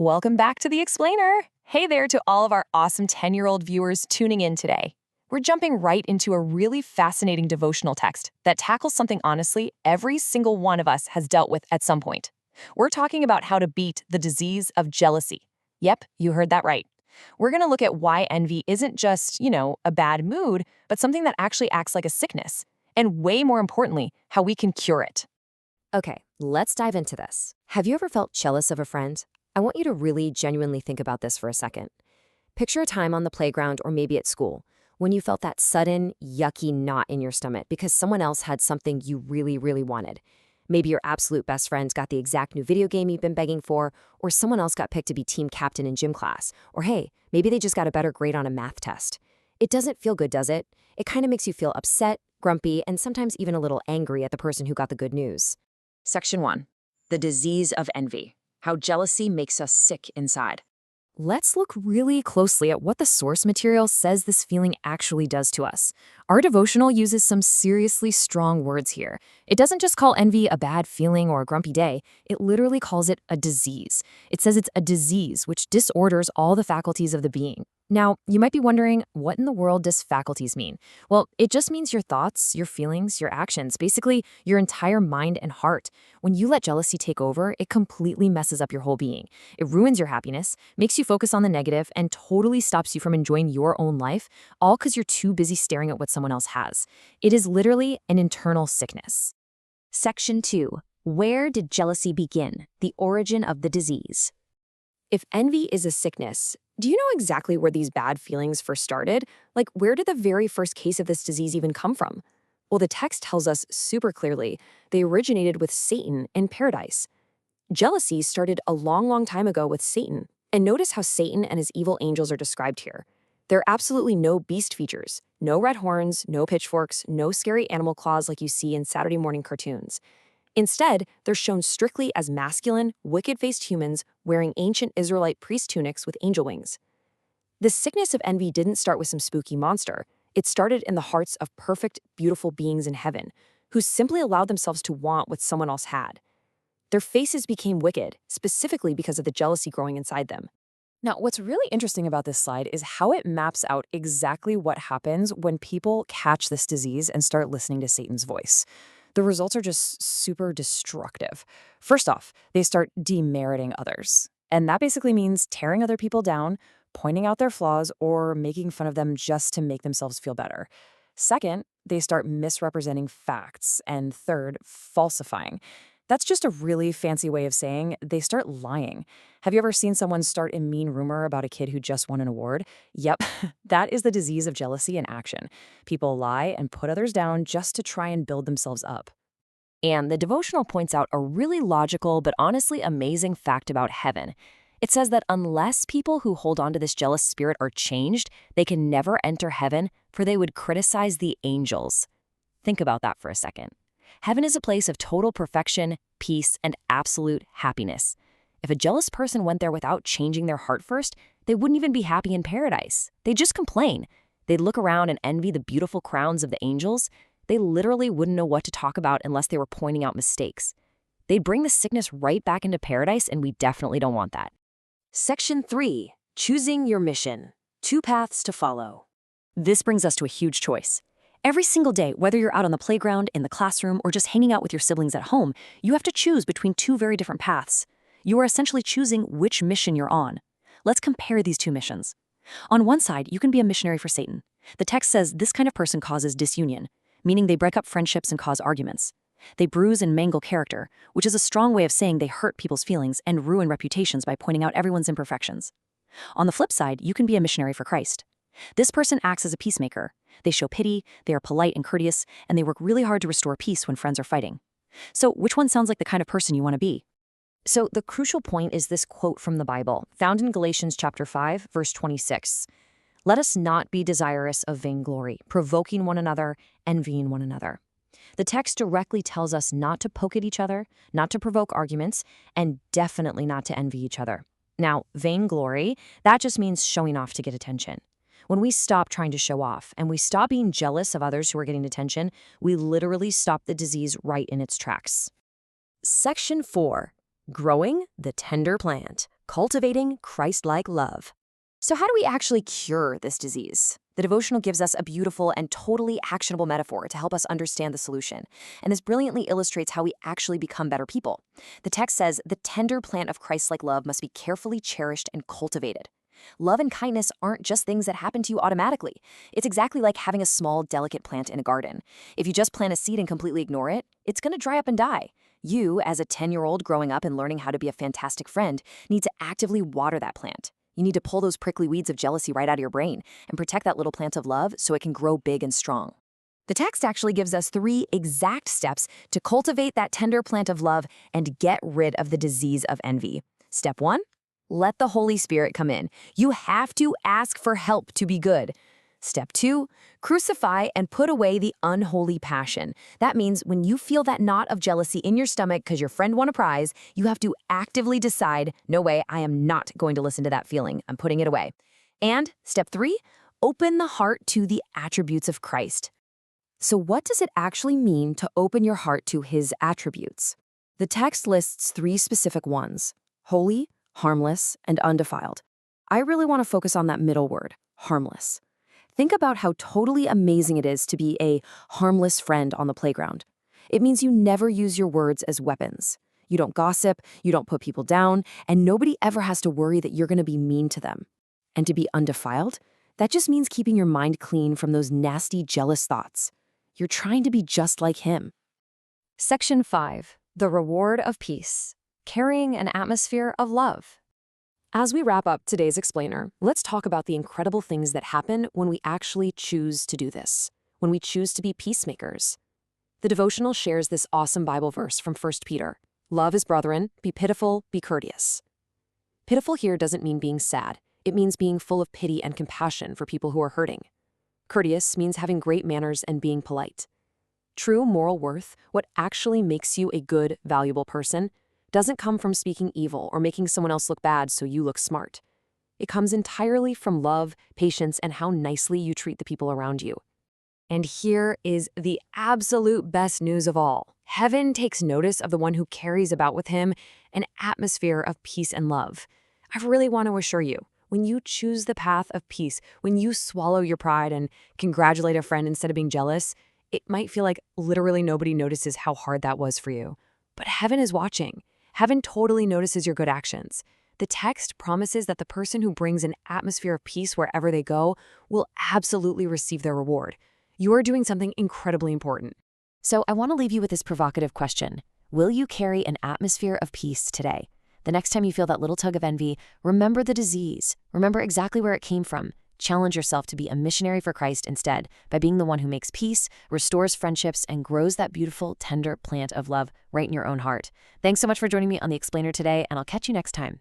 Welcome back to The Explainer. Hey there to all of our awesome 10-year-old viewers tuning in today. We're jumping right into a really fascinating devotional text that tackles something honestly every single one of us has dealt with at some point. We're talking about how to beat the disease of jealousy. Yep, you heard that right. We're going to look at why envy isn't just, a bad mood, but something that actually acts like a sickness. And way more importantly, how we can cure it. Okay, let's dive into this. Have you ever felt jealous of a friend? I want you to really genuinely think about this for a second. Picture a time on the playground or maybe at school when you felt that sudden, yucky knot in your stomach because someone else had something you really, really wanted. Maybe your absolute best friend got the exact new video game you've been begging for, or someone else got picked to be team captain in gym class, or hey, maybe they just got a better grade on a math test. It doesn't feel good, does it? It kind of makes you feel upset, grumpy, and sometimes even a little angry at the person who got the good news. Section 1. The disease of envy. How jealousy makes us sick inside. Let's look really closely at what the source material says this feeling actually does to us. Our devotional uses some seriously strong words here. It doesn't just call envy a bad feeling or a grumpy day, it literally calls it a disease. It says it's a disease which disorders all the faculties of the being. Now, you might be wondering, what in the world does faculties mean? Well, it just means your thoughts, your feelings, your actions, basically your entire mind and heart. When you let jealousy take over, it completely messes up your whole being. It ruins your happiness, makes you focus on the negative, and totally stops you from enjoying your own life, all because you're too busy staring at what someone else has. It is literally an internal sickness. Section 2. Where did jealousy begin? The origin of the disease. If envy is a sickness, do you know exactly where these bad feelings first started? Like, where did the very first case of this disease even come from? Well, the text tells us super clearly they originated with Satan in paradise. Jealousy started a long, long time ago with Satan. And notice how Satan and his evil angels are described here. There are absolutely no beast features, no red horns, no pitchforks, no scary animal claws like you see in Saturday morning cartoons. Instead, they're shown strictly as masculine, wicked-faced humans wearing ancient Israelite priest tunics with angel wings. The sickness of envy didn't start with some spooky monster. It started in the hearts of perfect, beautiful beings in heaven, who simply allowed themselves to want what someone else had. Their faces became wicked, specifically because of the jealousy growing inside them. Now, what's really interesting about this slide is how it maps out exactly what happens when people catch this disease and start listening to Satan's voice. The results are just super destructive. First off, they start demeriting others. And that basically means tearing other people down, pointing out their flaws, or making fun of them just to make themselves feel better. Second, they start misrepresenting facts. And third, falsifying. That's just a really fancy way of saying they start lying. Have you ever seen someone start a mean rumor about a kid who just won an award? Yep, that is the disease of jealousy in action. People lie and put others down just to try and build themselves up. And the devotional points out a really logical but honestly amazing fact about heaven. It says that unless people who hold on to this jealous spirit are changed, they can never enter heaven, for they would criticize the angels. Think about that for a second. Heaven is a place of total perfection, peace, and absolute happiness. If a jealous person went there without changing their heart first, they wouldn't even be happy in paradise. They'd just complain. They'd look around and envy the beautiful crowns of the angels. They literally wouldn't know what to talk about unless they were pointing out mistakes. They'd bring the sickness right back into paradise, and we definitely don't want that. Section 3. Choosing your mission. 2 paths to follow. This brings us to a huge choice. Every single day, whether you're out on the playground, in the classroom, or just hanging out with your siblings at home, you have to choose between 2 very different paths. You are essentially choosing which mission you're on. Let's compare these 2 missions. On one side, you can be a missionary for Satan. The text says this kind of person causes disunion, meaning they break up friendships and cause arguments. They bruise and mangle character, which is a strong way of saying they hurt people's feelings and ruin reputations by pointing out everyone's imperfections. On the flip side, you can be a missionary for Christ. This person acts as a peacemaker. They show pity, they are polite and courteous, and they work really hard to restore peace when friends are fighting. So which one sounds like the kind of person you want to be? So the crucial point is this quote from the Bible, found in Galatians chapter 5, verse 26. Let us not be desirous of vainglory, provoking one another, envying one another. The text directly tells us not to poke at each other, not to provoke arguments, and definitely not to envy each other. Now, vainglory, that just means showing off to get attention. When we stop trying to show off and we stop being jealous of others who are getting attention, we literally stop the disease right in its tracks. Section 4. Growing the tender plant. cultivating Christlike love. So how do we actually cure this disease? The devotional gives us a beautiful and totally actionable metaphor to help us understand the solution. And this brilliantly illustrates how we actually become better people. The text says the tender plant of Christ-like love must be carefully cherished and cultivated. Love and kindness aren't just things that happen to you automatically. It's exactly like having a small, delicate plant in a garden. If you just plant a seed and completely ignore it, it's going to dry up and die. You, as a 10-year-old growing up and learning how to be a fantastic friend, need to actively water that plant. You need to pull those prickly weeds of jealousy right out of your brain and protect that little plant of love so it can grow big and strong. The text actually gives us 3 exact steps to cultivate that tender plant of love and get rid of the disease of envy. Step 1, let the Holy Spirit come in. You have to ask for help to be good. Step 2, crucify and put away the unholy passion. That means when you feel that knot of jealousy in your stomach because your friend won a prize, you have to actively decide, no way, I am not going to listen to that feeling. I'm putting it away. And step 3, open the heart to the attributes of Christ. So what does it actually mean to open your heart to his attributes? The text lists 3 specific ones: holy, harmless, and undefiled. I really want to focus on that middle word, harmless. Think about how totally amazing it is to be a harmless friend on the playground. It means you never use your words as weapons. You don't gossip, you don't put people down, and nobody ever has to worry that you're going to be mean to them. And to be undefiled, that just means keeping your mind clean from those nasty, jealous thoughts. You're trying to be just like him. Section 5. The reward of peace. Carrying an atmosphere of love. As we wrap up today's explainer, let's talk about the incredible things that happen when we actually choose to do this, when we choose to be peacemakers. The devotional shares this awesome Bible verse from 1 Peter. Love his brethren, be pitiful, be courteous. Pitiful here doesn't mean being sad. It means being full of pity and compassion for people who are hurting. Courteous means having great manners and being polite. True moral worth, what actually makes you a good, valuable person, doesn't come from speaking evil or making someone else look bad so you look smart. It comes entirely from love, patience, and how nicely you treat the people around you. And here is the absolute best news of all. Heaven takes notice of the one who carries about with him an atmosphere of peace and love. I really want to assure you, when you choose the path of peace, when you swallow your pride and congratulate a friend instead of being jealous, it might feel like literally nobody notices how hard that was for you. But heaven is watching. Heaven totally notices your good actions. The text promises that the person who brings an atmosphere of peace wherever they go will absolutely receive their reward. You are doing something incredibly important. So I want to leave you with this provocative question. Will you carry an atmosphere of peace today? The next time you feel that little tug of envy, remember the disease. Remember exactly where it came from. Challenge yourself to be a missionary for Christ instead by being the one who makes peace, restores friendships, and grows that beautiful, tender plant of love right in your own heart. Thanks so much for joining me on The Explainer today, and I'll catch you next time.